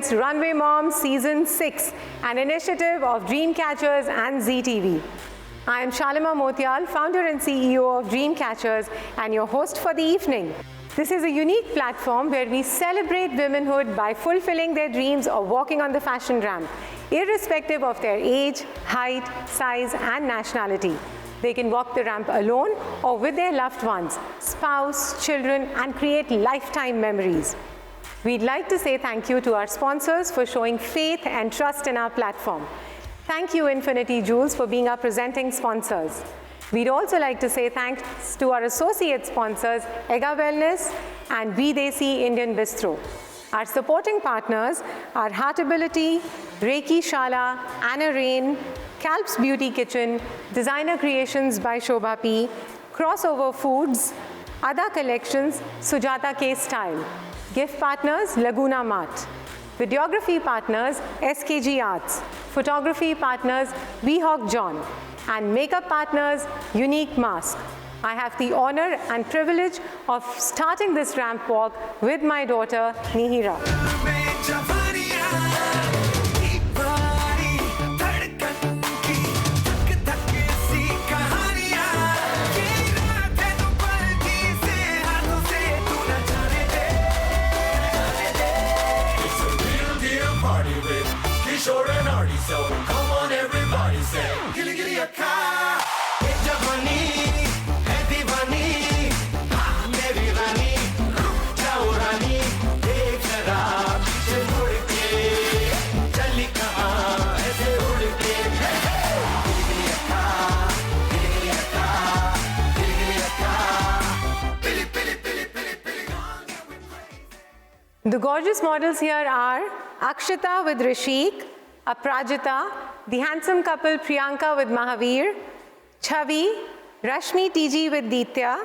presents Runway Mom Season 6, an initiative of Dreamcatchers and ZTV. I am Shalima Motial, founder and CEO of Dreamcatchers and your host for the evening. This is a unique platform where we celebrate womanhood by fulfilling their dreams of walking on the fashion ramp, irrespective of their age, height, size, and nationality. They can walk the ramp alone or with their loved ones, spouse, children, and create lifetime memories. We'd like to say thank you to our sponsors for showing faith and trust in our platform. Thank you, Infinity Jewels, for being our presenting sponsors. We'd also like to say thanks to our associate sponsors, Ega Wellness and Videsi Indian Bistro. Our supporting partners are Heartability, Reiki Shala, Anna Rain, Calps Beauty Kitchen, Designer Creations by Shobha P, Crossover Foods, Ada Collections, Sujata K Style. Gift partners, Laguna Mart. Videography partners, SKG Arts. Photography partners, VHawk John. And makeup partners, Unique Mask. I have the honor and privilege of starting this ramp walk with my daughter, Mihira. So come on everybody say Gilly gilly akka Ye jawani hai diwani meri rani ruk jao rani dekh zara piche mud ke chali kahan aise ud ke Gilly gilly akka pili pili pili pili pili. The gorgeous models here are Akshita with Rishik, Aprajita, the handsome couple Priyanka with Mahavir, Chavi, Rashmi TG with Ditya,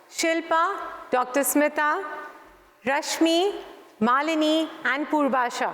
Shilpa, Dr. Smita, Rashmi, Malini, and Purvasha.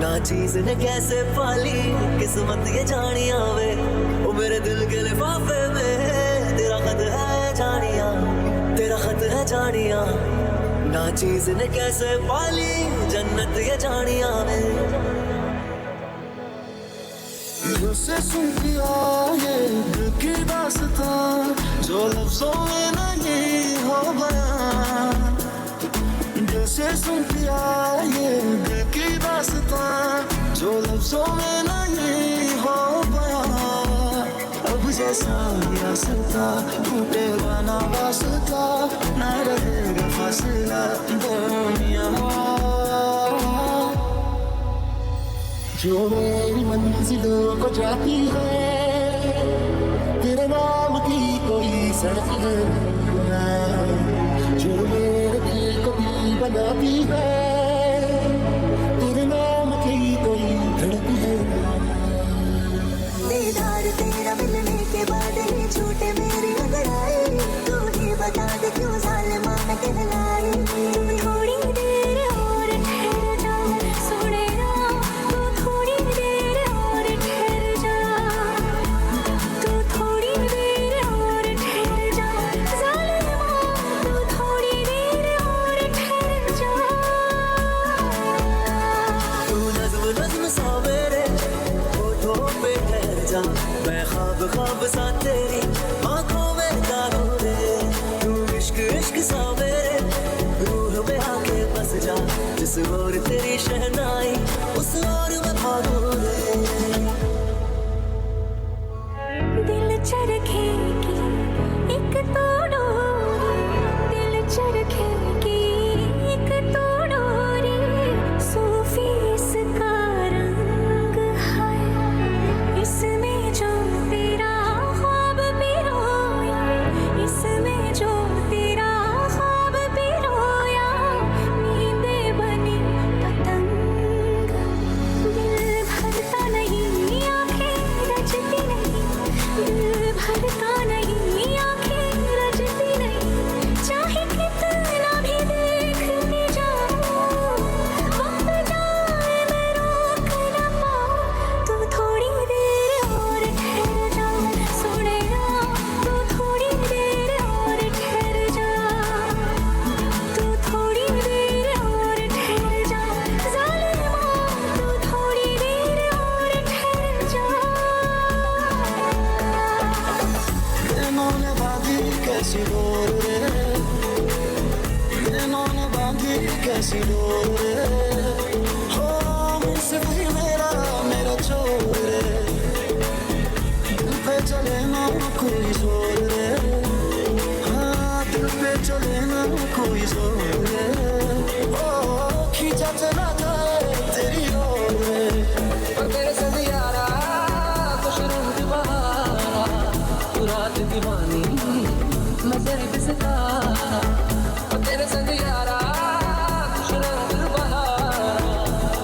ना चीज ने कैसे पाली किस्मत ये जानिया वे ओ मेरे दिल के लिफाफे में तेरा खत है जानिया तेरा खत है जानिया ना चीज ने कैसे पाली जन्नत ये जानिया वे से सुन लिया ये दिल की दास्तां जो लफ्जों में नहीं हो बयां जैसे सुन लिया ये दिल की दास्तां जो लफ्जों में नहीं हो बयां अब जैसा रास्ता टूटेगा ना वास्ता ना रहेगा फासला दुनिया जो मेरी मंजिलों को जाती है तेरे नाम की कोई सड़क है जो मेरे दिल को भी बनाती है तेरे नाम की कोई धड़क है दीदार तेरा मिलने के बाद ही छूटे मेरी अंगड़ाई तू ही बता दे क्यों जालिमा मैं कहलाई जा, मैं ख्वाब ख्वाब सा तेरी आंखों में ताकूं रे, तू इश्क इश्क सा मेरे रूह में आके बस जा, जिस ओर तेरी शहनाई उस ओर मैं भागूं रे। दिल चरखेगी एक तो डोरी, दिल चरखेगी एक तो डोरी, सूफी इसका रंग है, इसमें जो तेरा ख्वाब पिरोया, इसमें जो तेरा ख्वाब पिरोया, नींदे बनी पतंग, दिल भरता नहीं आंखें रचती नहीं, दिल भरता नहीं आंखें रचती नहीं, चाहे कितना भी देखती जाऊं, वक्त जाए मैं रोक न पाऊं, तू थोड़ी देर और ठहर जा, सुने ना तू थोड़ी देर और ठहर जा, तू थोड़ी देर और ठहर जा, ज़ालिमा तू थोड़ी देर और ठहर जा। इन्होंने बांधी कैसी डोर रे, इन्होंने बांधी कैसी डोर रे, हो मुझसे भी मेरा मेरा चोर रे, दिल पे चले ना कोई जोर रे, हाँ दिल पे चले ना कोई जोर रे, ओ खींचा चला जाए तेरी ओर रे, और तेरे संग यारा खुश रूह दीवारा, तू रात दीवानी मैं तेरी बिस्तारा, और तेरे संग यारा खुश रूह दीवारा,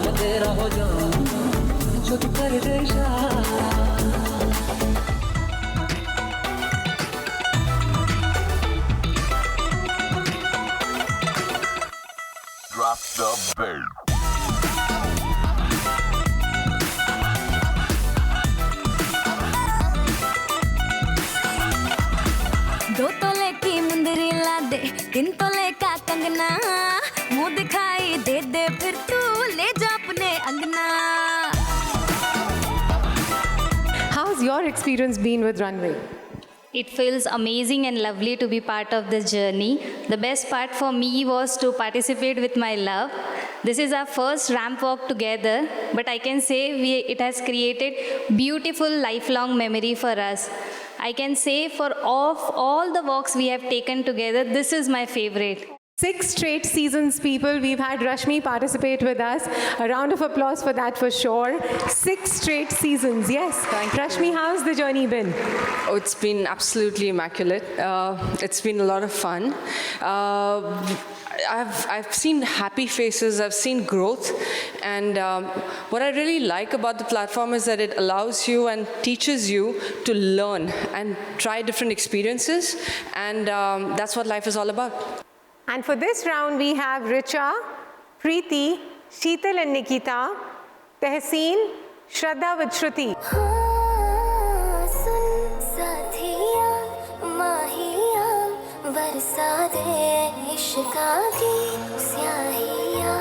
मैं तेरा हो जाऊं जो तू कर दे इशारा। Drop the beat. दो तोले की मुंदरी ला दे, तीन तोले का कंगना, मुंह दिखाई दे दे फिर तू ले जा अपने अंगना। How's your experience been with Runway? It feels amazing and lovely to be part of this journey. The best part for me was to participate with my love. This is our first ramp walk together, but I can say it has created beautiful lifelong memory for us. I can say for all the walks we have taken together, this is my favorite. 6 straight seasons, people. We've had Rashmi participate with us. A round of applause for that for sure. 6 straight seasons, yes. Thank you. Rashmi, how's the journey been? Oh, it's been absolutely immaculate. It's been a lot of fun. I've seen happy faces, I've seen growth, and what I really like about the platform is that it allows you and teaches you to learn and try different experiences, and that's what life is all about. And for this round, we have Richa, Preeti, Sheetal and Nikita, Tehseen, Shraddha with Shruti. हाँ, सुन साथिया, माहिया, बरसा दे इश्का की स्याहिया।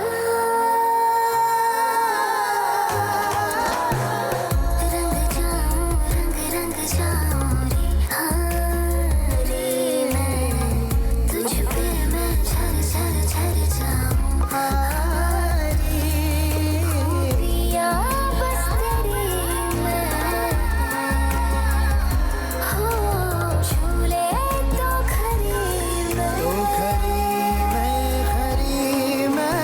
रंग जाऊं रे, हाँ रे मैं, तुझ पे मैं झर जाऊं, हाँ रे पिया बस तेरी मैं, हो झूले तो खरी मैं, खरी मैं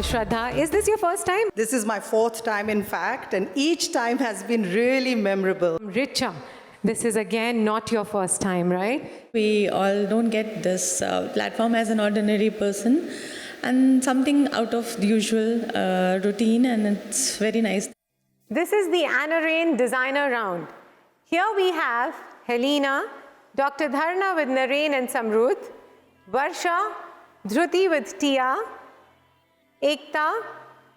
Shraddha. Is this your first time? This is my fourth time, in fact, and each time has been really memorable. Richa, this is again not your first time, right? We all don't get this platform as an ordinary person and something out of the usual routine, and it's very nice. This is the Anna Rain Designer Round. Here we have Helena, Dr. Dharna with Naren and Samruth, Varsha, Dhruti with Tia, Ekta,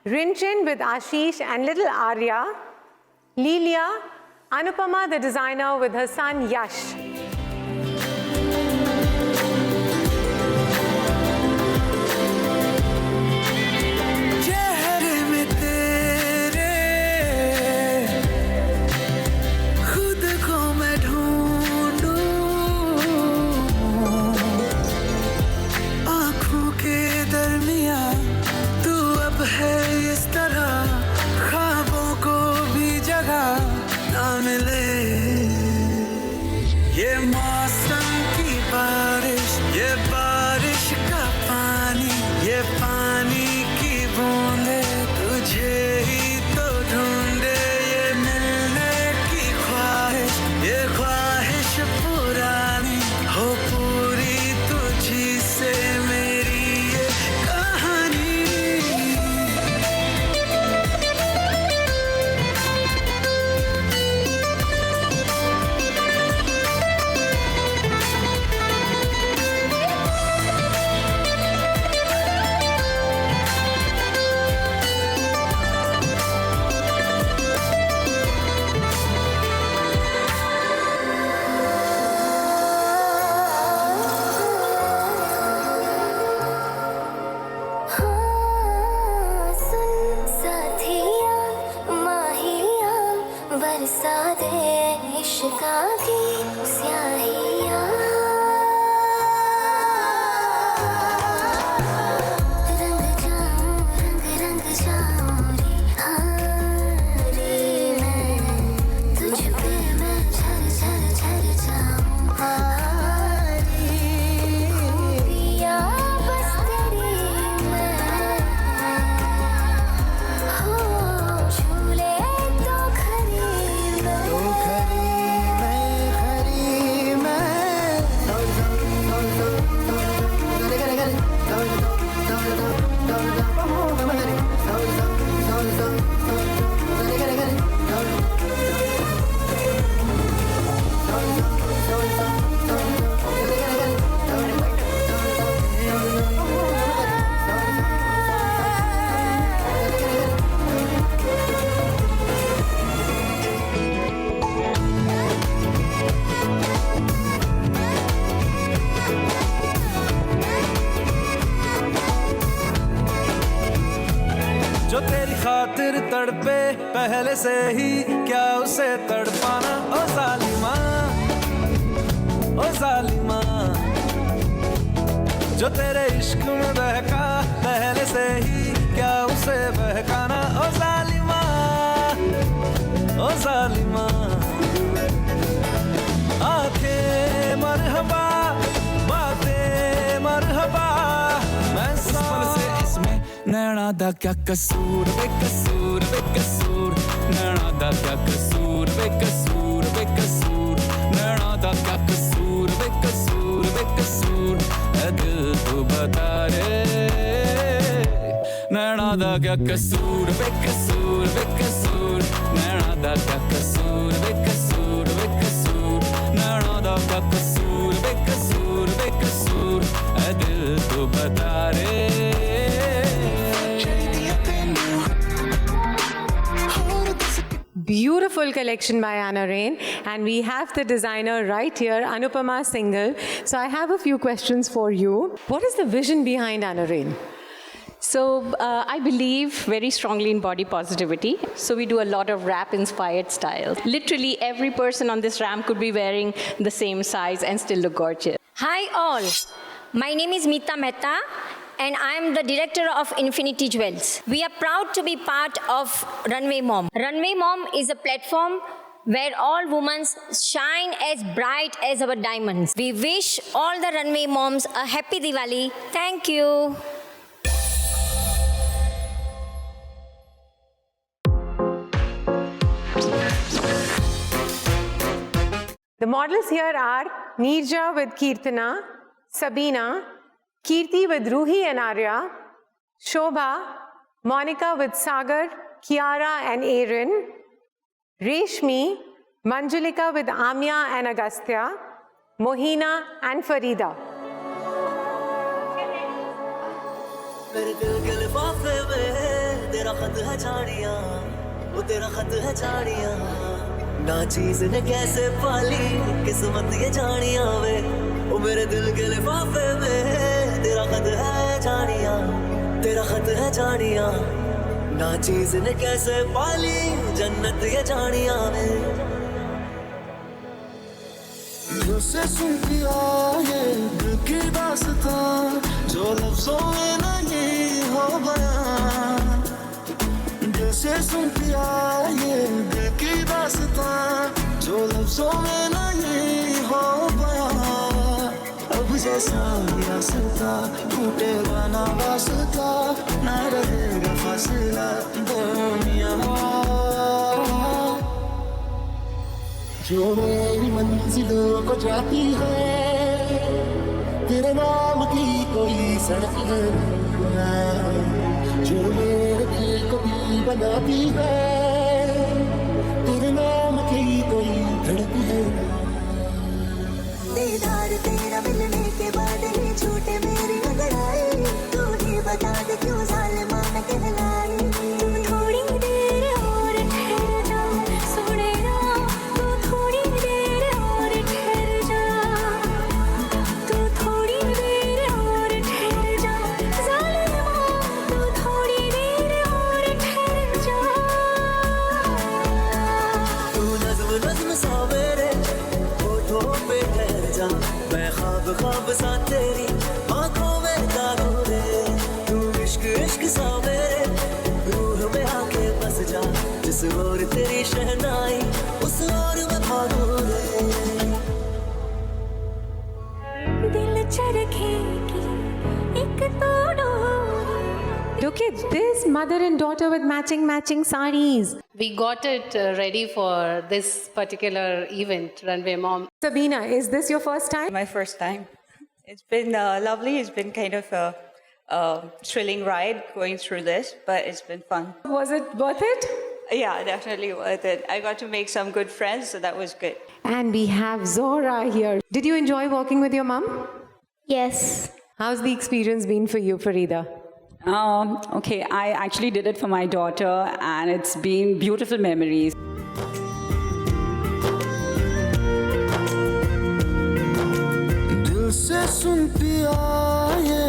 Rinchin with Ashish and little Arya, Lilia, Anupama the designer with her son Yash. ये मौसम की बारिश, ये बारिश का पानी, ये पानी की बूंदे तुझे ही तो ढूंढे, ये मिलने की ख्वाहिश, ये ख्वाहिश पुरानी हो पूरी तुझी से मेरी ये कहानी. बरसा दे इश्क़ा की स्याहियाँ, रंग जाऊं रंग रंग जाऊं रे हारी मैं, तुझ पे मैं झर झर झर जाऊं हारी, पिया बस तेरी मैं हो झूले तो खरी जो तेरी खातिर तड़पे पहले से ही क्या उसे तड़पाना. ओ जालिमा, ओ जालिमा, जो तेरे इश्क में बहका पहले से ही क्या उसे बहकाना. ओ जालिमा, ओ जालिमा, आंखें मरहबा, बातें मरहबा, मैं से इसमें नैना दा क्या कसूर, बेकसूर बेकसूर, नैना दा क्या कसूर, बेकसूर बेकसूर, नैना दा क्या कसूर, बेकसूर बेकसूर, ऐ दिल तू बता रे, नैना दा क्या कसूर, बेकसूर बेकसूर, नैना दा क्या कसूर, बेकसूर बेकसूर, नैना दा क्या कसूर, बेकसूर बेकसूर, ऐ दिल तू बता रे. Beautiful collection by Anna Rain, and we have the designer right here, Anupama Singhal. So I have a few questions for you. What is the vision behind Anna Rain? So I believe very strongly in body positivity. So we do a lot of rap-inspired styles. Literally every person on this ramp could be wearing the same size and still look gorgeous. Hi all, my name is Meeta Mehta and I am the director of Infinity Jewels. We are proud to be part of Runway Mom. Runway Mom is a platform where all women shine as bright as our diamonds. We wish all the Runway Moms a happy Diwali. Thank you. The models here are Neerja with Kirtana, Sabina, Kirti with Ruhi and Arya, Shobha, Monica with Sagar, Kiara and Aaron, Reshmi, Manjulika with Amya and Agastya, Mohina and Farida. मेरे दिल के लिफाफे में तेरा खत है झाड़ियाँ, वो तेरा खत है झाड़ियाँ, ना चीज़ ने कैसे पाली किस्मत ये झाड़ियाँ वे, वो मेरे दिल के लिफाफे में तेरा खत है झाड़ियाँ, तेरा खत है झाड़ियाँ, ना चीज़ ने कैसे पाली जन्नत ये झाड़ियाँ वे। दिल से सुन लिया ये दिल की दास्तां जो लफ्जों में नहीं हो बयां, दिल से सुन लिया ये दिल की दास्तां जो लफ्जों में नहीं हो बयां, अब जैसा रास्ता टूटेगा ना वास्ता, ना रहेगा फासला दरमियां, जो मेरी मंजिलों को जाती है, तेरे नाम की कोई सड़क है, जो मेरे दिल को दिल बनाती है, तेरे नाम की कोई धड़क है। दीदार तेरा मिलने के बाद ही छूटे मेरी अंगड़ाई, तू ही बता दे क्यों जालिमा मैं कहलाई, तू थोड़ी देर और ठहर जा सोने ना, तू थोड़ी देर और ठहर जा, तू थोड़ी देर और ठहर जा जालिमा, तू थोड़ी देर और ठहर जा, तू नज़्म नज़्म सा मेरे होठों पे ठहर जा, मैं ख्वाब ख्वाब सा तेरी आँखों में दागूं रे, तू इश्क इश्क सा मेरे रूह में आके बस जा, जिस ओर तेरी शहनाई उस ओर मैं भागूं रे। दिल चरखे की एक तोड़ो। Look at this, mother and daughter with matching sarees. We got it ready for this particular event, Runway Mom. Sabina, is this your first time? My first time. It's been lovely. It's been kind of a thrilling ride going through this, but it's been fun. Was it worth it? Yeah, definitely worth it. I got to make some good friends, so that was good. And we have Zora here. Did you enjoy working with your mum? Yes. How's the experience been for you, Farida? Okay, I actually did it for my daughter, and it's been beautiful memories. दिल से सुन पिया ये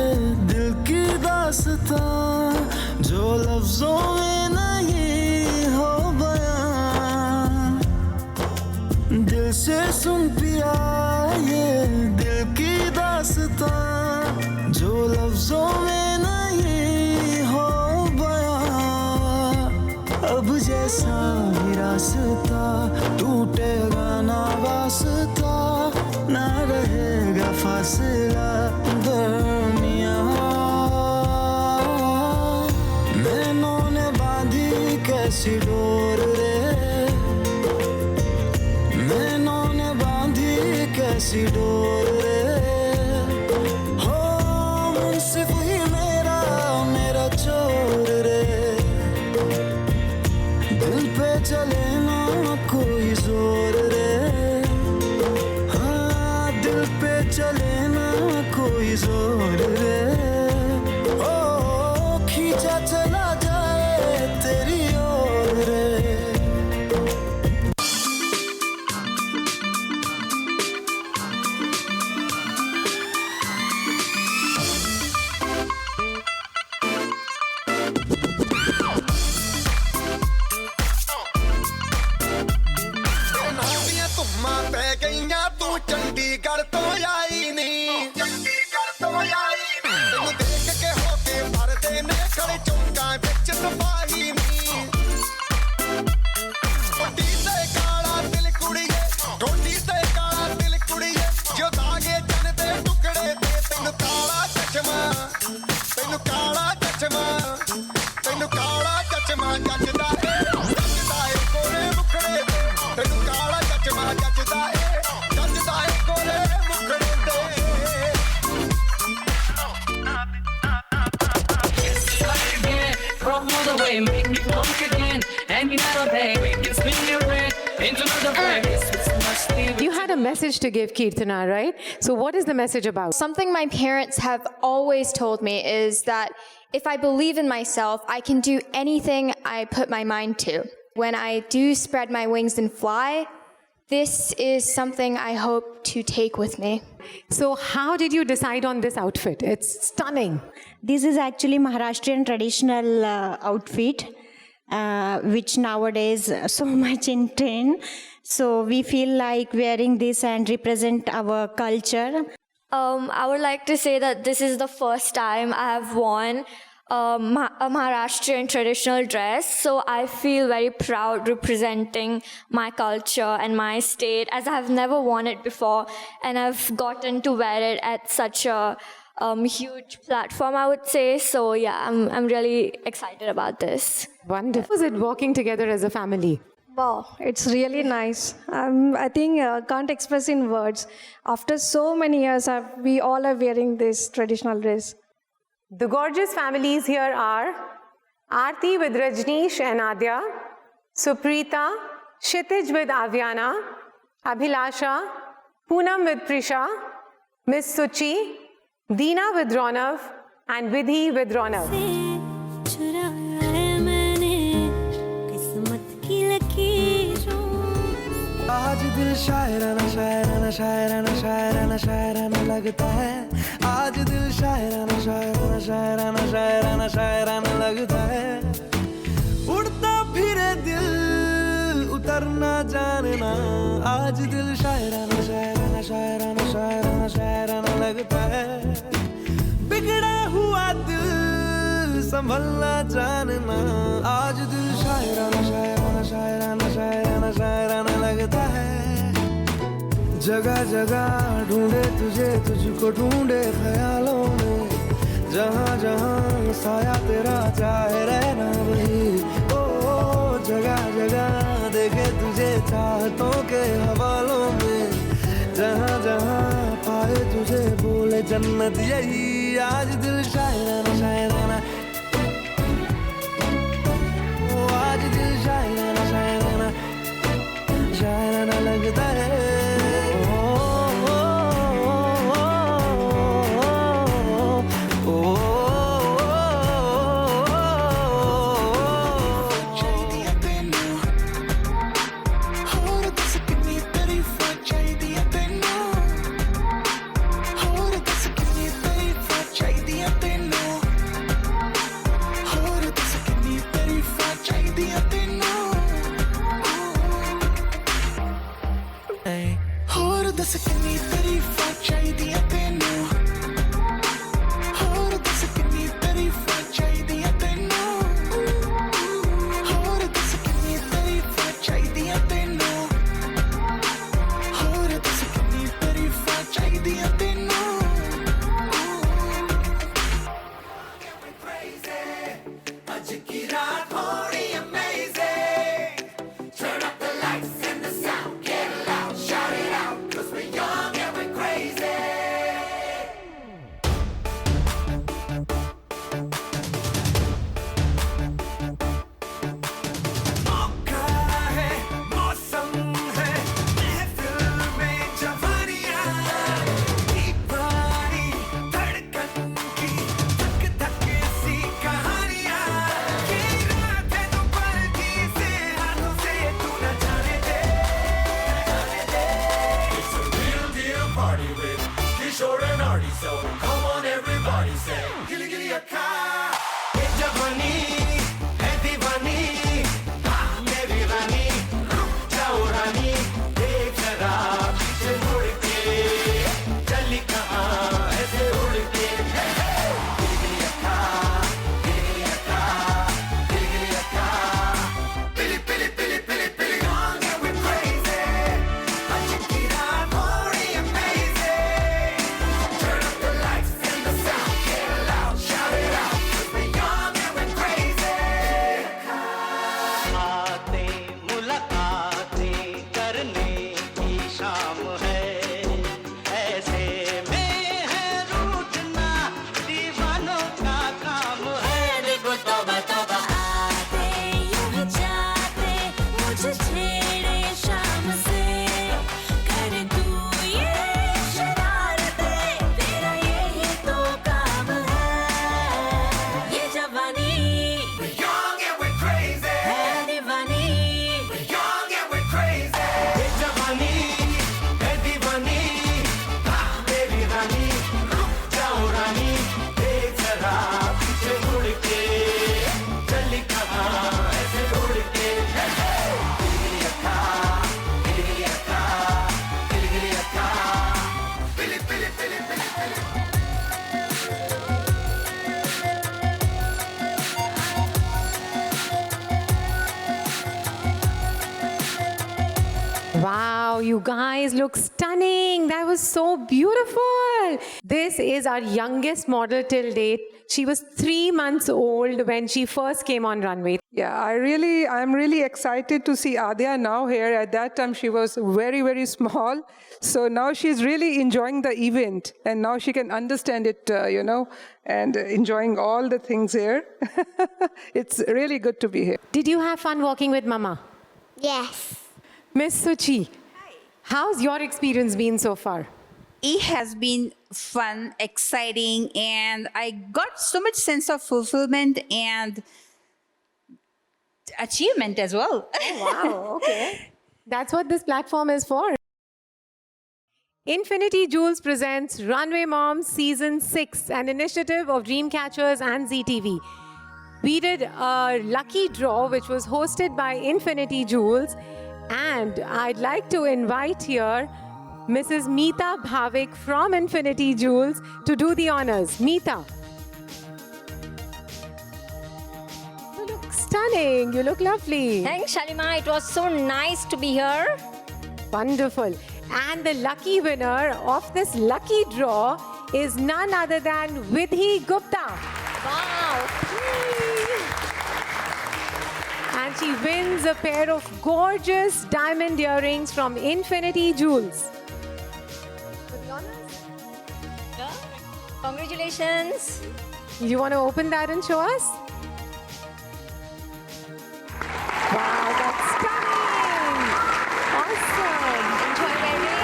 दिल की दास्तां जो लफ्जों में नहीं हो बयां, दिल से सुन पिया ये दिल की दास्तां जो लफ्जों में नहीं हो बयां, अब जैसा भी रास्ता टूटेगा ना वास्ता, ना रहेगा फासला दरमियां, नैनों ने बांधी कैसी डोर रे, नैनों ने बांधी कैसी डोर रे, हो मुंसिफ ही मेरा चोर रे, दिल पे चले ना कोई जोर रे, चले ना कोई जोर रे, ओ खींचा चला जाए तेरी ओर रे। तुम पै गईया तू चंडीगढ़ तो आई नी, तेनू देख के होके भरदे ने खड़े चौंका बिच सिपाही नी, ठोडी ते काला दिल कुड़िए, ठोडी ते काला दिल कुड़िए, जो दागे चन दे टुकड़े ते तेनू काला चश्मा, तेनू काला चश्मा, तेनू काला चश्मा जचदा ए कोरे मुखड़े ते, तेनू काला चश्मा जचदा ए You had a message to give, Kirtana, right? So what is the message about? Something my parents have always told me is that if I believe in myself, I can do anything I put my mind to. When I do spread my wings and fly, this is something I hope to take with me. So how did you decide on this outfit? It's stunning. This is actually Maharashtrian traditional outfit, which nowadays so much in trend. So we feel like wearing this and represent our culture. I would like to say that this is the first time I have worn a Maharashtrian traditional dress, so I feel very proud representing my culture and my state, as I have never worn it before, and I've gotten to wear it at such a huge platform, I would say. So yeah, I'm really excited about this. Wonderful. How is it working together as a family? Wow, it's really nice. I think can't express in words. After so many years, we all are wearing this traditional dress. The gorgeous families here are Aarti with Rajneesh and Adya, Suprita, Kshitij with Avyana, Abhilasha, Poonam with Prisha, Miss Suchi, Deena with Ronav, and Vidhi with Ronav. आज दिल शायराना शायराना शायराना शायराना शायराना लगता है आज दिल शायराना शायराना शायराना शायराना शायराना लगता है उड़ता फिरे दिल उतरना जानना आज दिल शायराना शायराना शायराना शायराना शायराना लगता है बिगड़ा हुआ दिल संभलना जानना आज दिल शायराना शायराना शायराना शायराना शायराना लगता है जगह जगह ढूंढे तुझे तुझको ढूंढे ख्यालों में जहाँ जहाँ साया तेरा चाहे रहना वही ओ जगह जगह देखे तुझे चाहतों के हवालों में जहाँ जहाँ पाए तुझे बोले जन्नत यही आज दिल शायराना शायराना आज दिल शायराना शायराना शायराना लगता है Lights Wow, you guys look stunning. That was so beautiful. This is our youngest model till date. She was 3 months old when she first came on runway. Yeah, I'm really excited to see Adya now here. At that time, she was very, very small. So now she's really enjoying the event. And now she can understand it, and enjoying all the things here. It's really good to be here. Did you have fun walking with Mama? Yes. Miss Suchi, how's your experience been so far? It has been fun, exciting, and I got so much sense of fulfillment and achievement as well. Oh, wow, okay. That's what this platform is for. Infinity Jewels presents Runway Moms Season 6, an initiative of Dreamcatchers and ZTV. We did a lucky draw which was hosted by Infinity Jewels, and I'd like to invite here Mrs. Meeta Bhavik from Infinity Jewels to do the honors. Meeta. You look stunning. You look lovely. Thanks, Shalima. It was so nice to be here. Wonderful. And the lucky winner of this lucky draw is none other than Vidhi Gupta. Wow. And she wins a pair of gorgeous diamond earrings from Infinity Jewels. Congratulations. You want to open that and show us? Wow, that's stunning. Awesome. Enjoy wearing.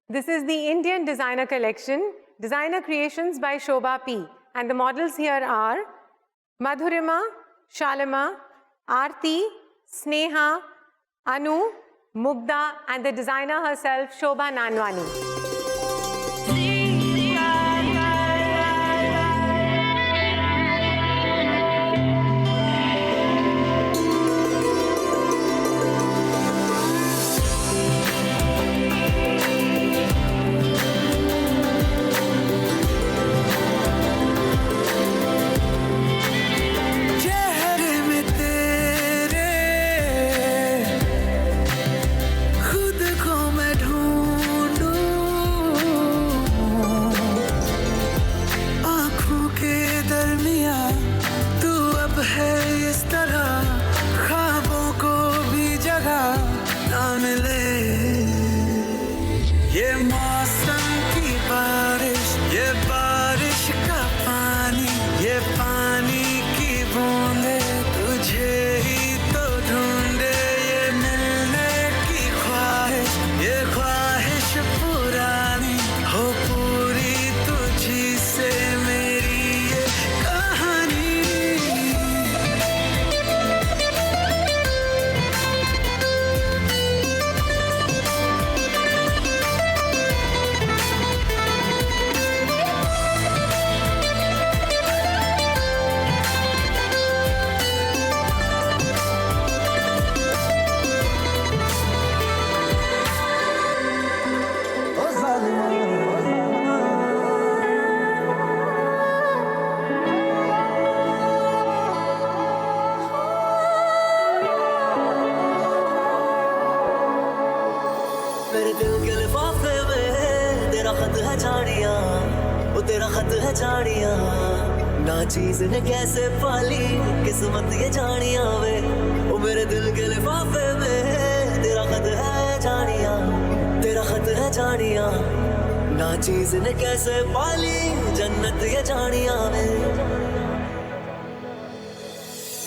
This is the Indian Designer Collection, Designer Creations by Shobha P. And the models here are Madhurima, Shalima, Aarti, Sneha, Anu, Mugdha, and the designer herself, Shobha Nanwani. ना चीज ने कैसे पाली किस्मत ये जानिया वे ओ मेरे दिल के लिफाफे में तेरा खत है जानिया तेरा खत है जानिया ना चीज ने कैसे पाली जन्नत ये जानिया वे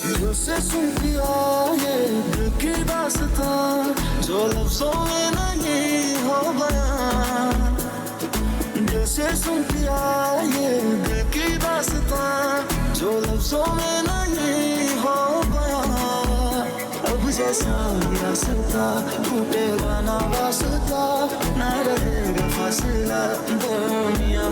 दिल से सुन लिया ये दिल की दास्तां जो लफ्जों में नहीं हो बयां दिल से सुन लिया ये दिल की दास्तां जो लफ्जों में नहीं हो बयां अब जैसा रास्ता टूटेगा ना वास्ता ना रहेगा फासला दुनिया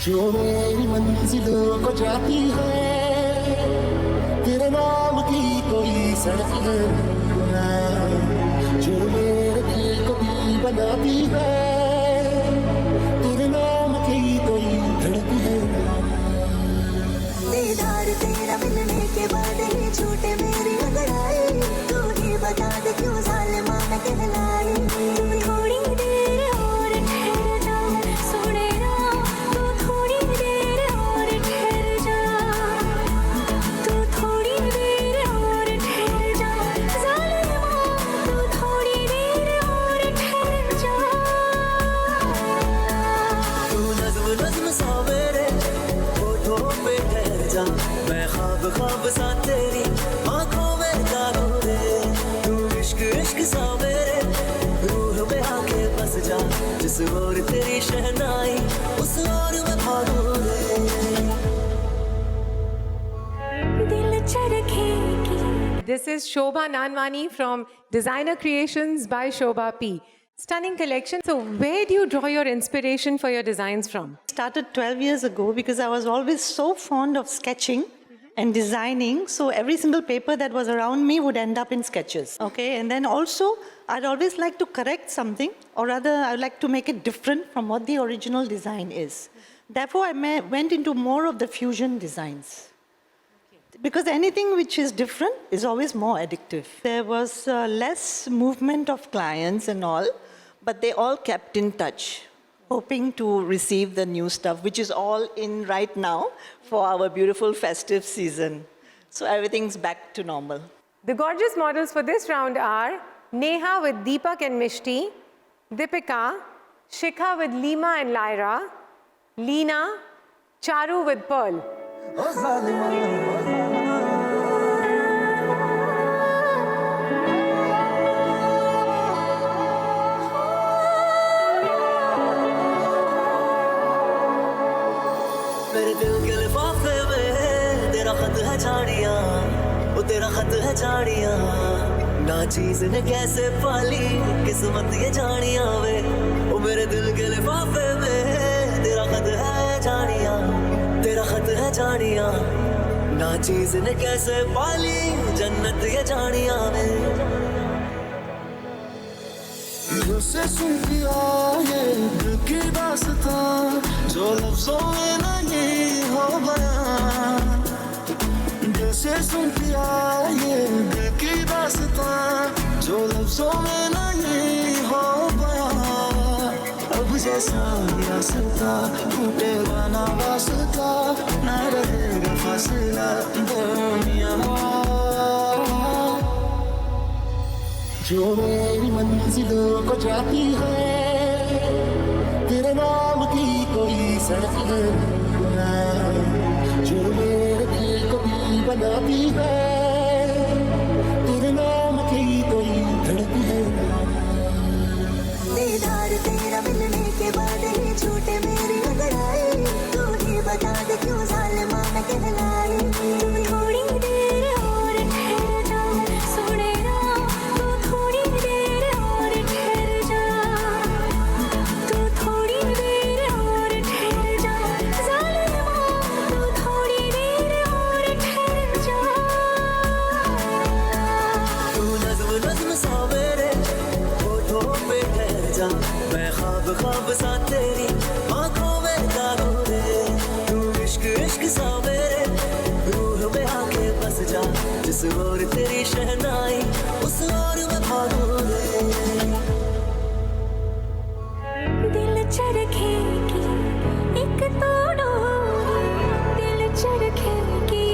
जो मेरी मंजिलों को जाती है तेरे नाम की कोई सड़क है जो मेरे दिल को भी बनाती है तेरे नाम जा मैं ख्वाब ख्वाब सा तेरी आंखों में जागू रे तू इश्क इश्क सा मेरे रूह में आके बस जा जिस ओर तेरी शहनाई उस ओर मैं भागू रे दिल चरखेगी. This is Shobha Nanwani from Designer Creations by Shobha P. Stunning collection. So where do you draw your inspiration for your designs from? Started 12 years ago because I was always so fond of sketching and designing. So every single paper that was around me would end up in sketches. Okay, and then also I'd always like to correct something, or rather I'd like to make it different from what the original design is. Therefore, I went into more of the fusion designs. Because anything which is different is always more addictive. There was less movement of clients and all, but they all kept in touch, hoping to receive the new stuff, which is all in right now for our beautiful festive season. So everything's back to normal. The gorgeous models for this round are Neha with Deepak and Mishti, Deepika, Shikha with Lima and Lyra, Leena, Charu with Pearl. मेरे दिल के लिफाफे में तेरा खत है झाड़ियाँ वो तेरा खत है झाड़ियाँ ना चीज ने कैसे पाली किस्मत ये झाड़ियाँ वे वो मेरे दिल के लिफाफे में तेरा खत है झाड़ियाँ तेरा खत है झाड़ियाँ ना चीज ने कैसे पाली जन्नत ये झाड़ियाँ वे से सुन दिया ये दिल की दास्तां जो लफ्जों में नहीं हो बयां दिल से सुन दिया ये दिल की दास्तां जो लफ्जों में नहीं हो बयां अब जैसा रास्ता टूटेगा ना वास्ता ना रहेगा फासला दरमियां जो मेरी मंजिलों को जाती है तेरे नाम की कोई सड़क है जो मेरे दिल को भी बनाती है तेरे नाम की कोई धड़क है दीदार तेरा मिलने के बाद ही छूटे मेरी अंगड़ाई तू ही बता दे क्यों जालिमा मैं कहलाई तू थोड़ी देर और ठहर जा सुने मैं ख्वाब ख्वाब सा तेरी आंखों में जागू रे तू इश्क इश्क सा मेरे रूह में आके बस जा जिस ओर तेरी शहनाई उस ओर मैं भागू रे दिल चरखेगी एक तोड़ोरी दिल चरखेगी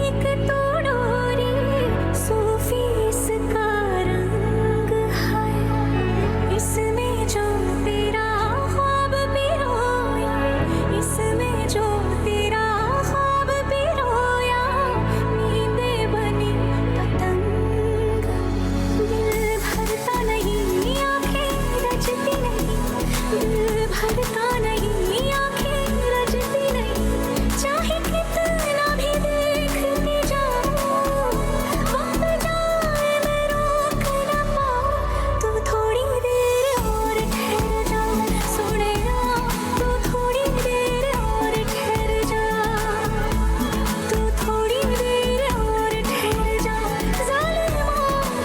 एक तोड़ोरी सूफी इसका रंग है इसमें जो तेरा ख्वाब पिरोया इसमें जो तेरा ख्वाब पिरोया नींदे बनी पतंग दिल भरता नहीं आंखें रचती नहीं दिल भरता नहीं आंखें रचती नहीं चाहे कितना भी देखती जाऊं वक्त जाए मैं रोक न पाऊं तू थोड़ी देर और ठहर जा सुने तू थोड़ी देर और ठहर जा तू थोड़ी देर और ठहर जा जालिमा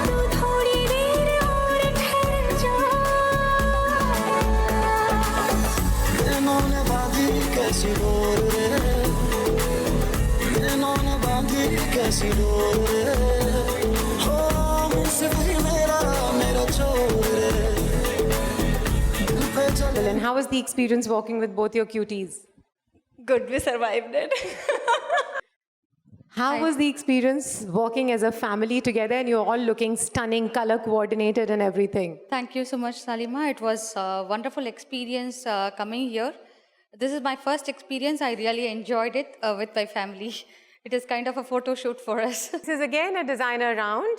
तू थोड़ी देर और ठहर जा इन्होंने बांधी कैसी डोर रे इन्होंने बांधी कैसी डोर रे हो मुझसे वही मेरा छोर रे Well, and how was the experience walking with both your cuties? Good, we survived it. How was the experience walking as a family together and you're all looking stunning, color coordinated and everything? Thank you so much, Salima. It was a wonderful experience coming here. This is my first experience. I really enjoyed it with my family. it is kind of a photo shoot for us. This is again a designer round,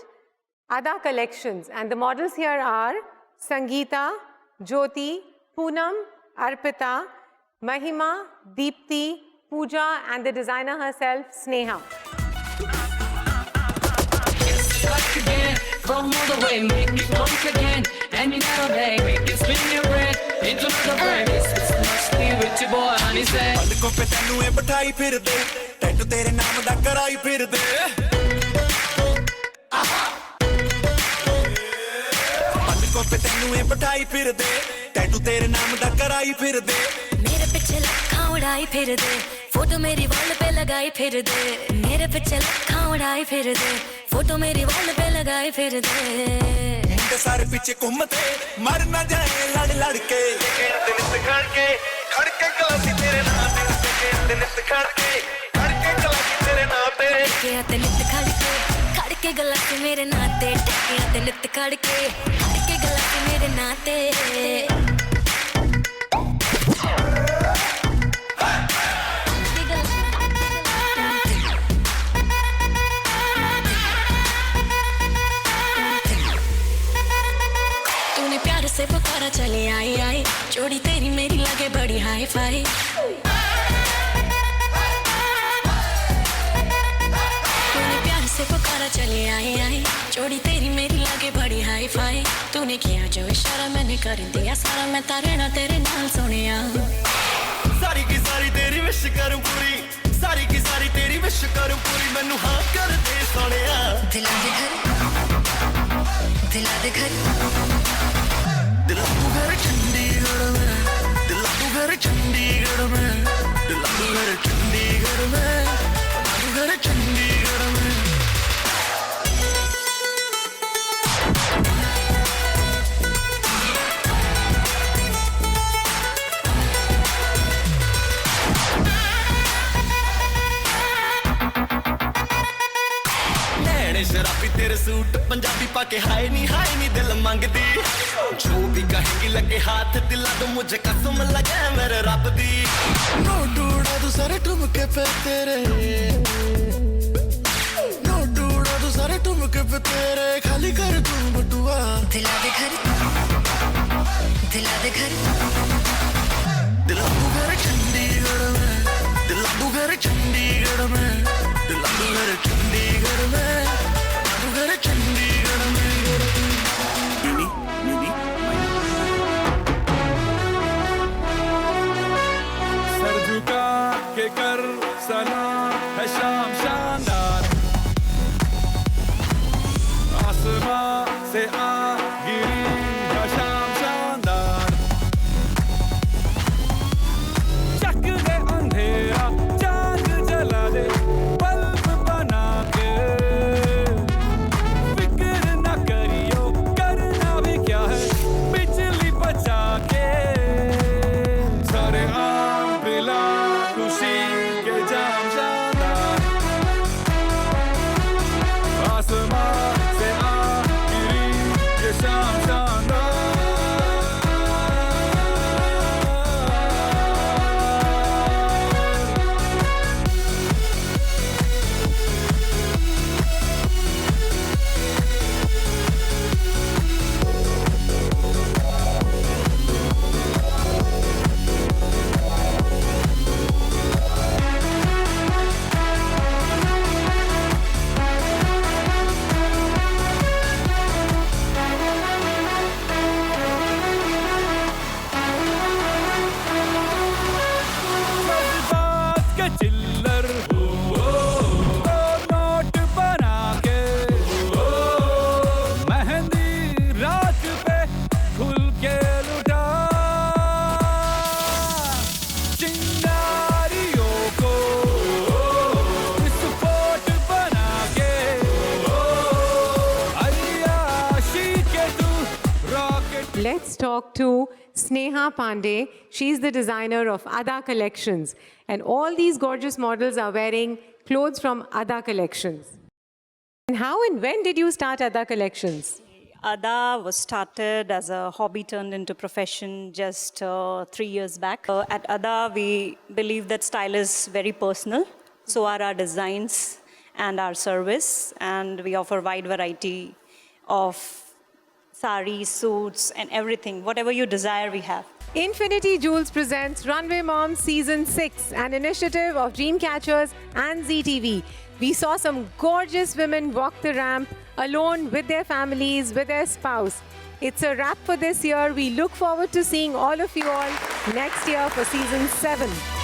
Ada Collections, and the models here are Sangeeta, Jyoti, Poonam, Arpita, Mahima, Deepti, Pooja, and the designer herself, Sneha. From all the way, make it once again. And you never beg, make it spin your red into another brand. It's musty with your boy, honey said. पलकों पे तेनू ये बिठाई फिर दे, tattoo तेरे नाम दा कराई फिर दे. पलकों पे तेनू ये बिठाई फिर दे, टैटू तेरे नाम दा कराई फिर दे. मेरे पीछे लखा उड़ाई फिर दे, फोटो मेरी वॉल पे लगाई फिर दे. मेरे पीछे लखा उड़ाई फिर दे, फोटो मेरी वॉल पे लगाई फिर दे. मुंडे सारे पीछे घूमते, मर ना जाए लड़ लड़ के. दिन खड़के गलासी तेरे नाम पे. दिन खड़के गलासी तेरे नाम पे. टेके नित खड़के गलासी मेरे नाते. टेके नित खड़के गलासी मेरे नाते. से पुकारा चली आई जोड़ी तेरी मेरी लगे बड़ी हाई फाई. तूने प्यार से पुकारा चली आई जोड़ी तेरी मेरी लगे बड़ी हाई फाई. तूने किया जो इशारा मैंने कर दिया सारा, मैं तारे ना तेरे नाल सोनिया. सारी की सारी तेरी विश करूं पूरी, सारी की सारी तेरी विश करूं पूरी. मैनू हाँ कर दे सोनिया. दिला दे घर दिला तू घर चंडीगढ़ में, दिला तू घर चंडीगढ़ में, दिला तू घर चंडीगढ़ में, दिला तू घर चंडीगढ़ में. नैने शराबी तेरे सूट पंजाबी पाके हाय नी दिल मांगदी. जो भी कहेंगी लगे हाथ दिला दो मुझे कसम लगे मेरे रब दी. नोट उड़ा दो सारे ठुमके पे तेरे, नोट उड़ा दो सारे ठुमके पे तेरे. खाली कर दूं बटुआ. दिला दे घर दिला तू घर चंडीगढ़ में, दिला तू घर चंडीगढ़ में, दिला तू घर चंडीगढ़ में, दिला तू घर चंडीगढ़ में. सर झुका के कर सलाम है शाम शानदार. आसमां से आ गिरी है शाम शानदार. चक दे अंधेरा चांद जला दे बल्ब बना के. फिक्र न करियो करना भी क्या है बिजली बचा के. सारे आम पिला खुशी के जाम शानदार. आसमां से आ गिरी ये शाम शानदार. जज्बात के चिल्लर नोट बना के. मेहंदी रात पे खुल के लुटा. चिंगारियों को विस्फोट बना के. अय्याशी के तू rocket. Let's talk to Sneha Pandey. She's the designer of Ada Collections. And all these gorgeous models are wearing clothes from Ada Collections. And how and when did you start Ada Collections? Ada was started as a hobby turned into profession just 3 years back. At Ada, we believe that style is very personal. So are our designs and our service, and we offer wide variety of saris, suits, and everything. Whatever you desire, we have. Infinity Jewels presents Runway Mom Season 6, an initiative of Dreamcatchers and ZTV. We saw some gorgeous women walk the ramp alone with their families, with their spouse. It's a wrap for this year. We look forward to seeing all of you all next year for Season 7.